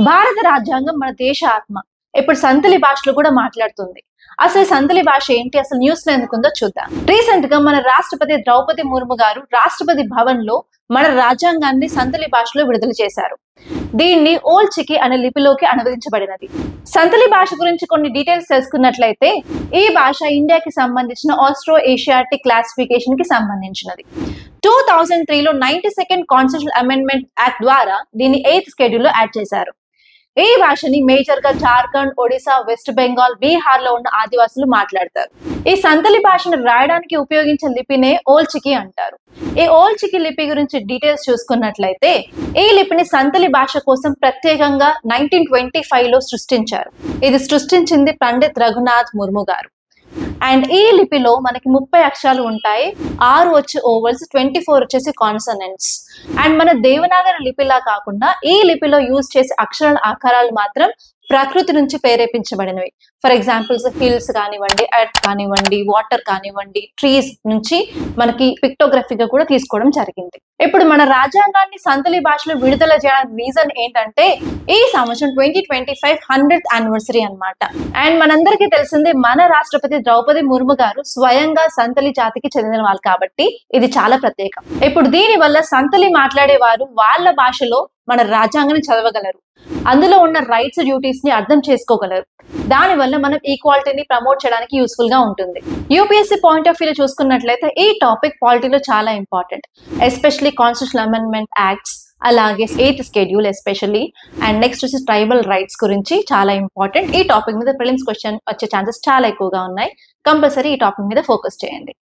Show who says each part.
Speaker 1: భారత రాజ్యాంగం మన దేశ ఆత్మ. ఇప్పుడు సంతలి భాషలో కూడా మాట్లాడుతుంది. అసలు సంతలి భాష ఏంటి, అసలు న్యూస్ లో ఎందుకుందో చూద్దాం. రీసెంట్ గా మన రాష్ట్రపతి ద్రౌపది ముర్ము గారు రాష్ట్రపతి భవన్ లో మన రాజ్యాంగాన్ని సంతలి భాషలో విడుదల చేశారు. దీన్ని ఓల్డ్ చికి అనే లిపిలోకి అనువదించబడినది. సంతలి భాష గురించి కొన్ని డీటెయిల్స్ తెలుసుకున్నట్లయితే, ఈ భాష ఇండియాకి సంబంధించిన ఆస్ట్రో ఏషియాటిక్ క్లాసిఫికేషన్ కి సంబంధించినది. 2003లో 92nd కాన్స్టిట్యూషనల్ అమెండ్మెంట్ యాక్ట్ ద్వారా దీన్ని 8th షెడ్యూల్ లో యాడ్ చేశారు. ఈ భాషని మేజర్ గా జార్ఖండ్, ఒడిశా, వెస్ట్ బెంగాల్, బీహార్ లో ఉన్న ఆదివాసులు మాట్లాడతారు. ఈ సంతలి భాషను రాయడానికి ఉపయోగించే లిపినే ఓల్డ్ చికి అంటారు. ఈ ఓల్డ్ చికి లిపి గురించి డీటెయిల్స్ చూసుకున్నట్లయితే, ఈ లిపిని సంతలి భాష కోసం ప్రత్యేకంగా 1925లో సృష్టించారు. ఇది సృష్టించింది పండిత్ రఘునాథ్ ముర్ము గారు. అండ్ ఈ లిపిలో మనకి 30 అక్షరాలు ఉంటాయి. 6 వచ్చి ఓవల్స్, 24 వచ్చేసి కాన్సనెంట్స్. అండ్ మన దేవనాగరి లిపిలా కాకుండా ఈ లిపిలో యూజ్ చేసే అక్షరాల ఆకారాలు మాత్రం ప్రకృతి నుంచి ప్రేరేపించబడినవి. ఫర్ ఎగ్జాంపుల్స్ హిల్స్ కానివ్వండి, ఎర్త్ కానివ్వండి, వాటర్ కానివ్వండి, ట్రీస్ నుంచి మనకి పిక్టోగ్రఫీగా కూడా తీసుకోవడం జరిగింది. ఇప్పుడు మన రాజ్యాంగాన్ని సంతలి భాషలో విడుదల చేయడానికి రీజన్ ఏంటంటే, ఈ సంవత్సరం 2025 100th యానివర్సరీ అన్నమాట. అండ్ మనందరికీ తెలిసిందే, మన రాష్ట్రపతి ద్రౌపది ముర్ము గారు స్వయంగా సంతలి జాతికి చెందిన వాళ్ళు కాబట్టి ఇది చాలా ప్రత్యేకం. ఇప్పుడు దీని వల్ల సంతలి మాట్లాడే వారు వాళ్ళ భాషలో మన రాజ్యాంగాన్ని చదవగలరు. అందులో ఉన్న రైట్స్, డ్యూటీస్ ని అర్థం చేసుకోగలరు. దానివల్ల మనం ఈక్వాలిటీని ప్రమోట్ చేయడానికి యూస్ఫుల్ గా ఉంటుంది. యూపీఎస్సీ పాయింట్ ఆఫ్ వ్యూలో చూసుకున్నట్లయితే ఈ టాపిక్ పాలిటీలో చాలా important. Especially constitutional amendment acts, అలాగే 8th schedule especially, and next వచ్చి ట్రైబల్ రైట్స్ గురించి చాలా ఇంపార్టెంట్. ఈ టాపిక్ మీద ప్రిలిమ్స్ క్వశ్చన్ వచ్చే ఛాన్సెస్ చాలా ఎక్కువగా ఉన్నాయి. కంపల్సరీ ఈ టాపిక్ మీద ఫోకస్ చేయండి.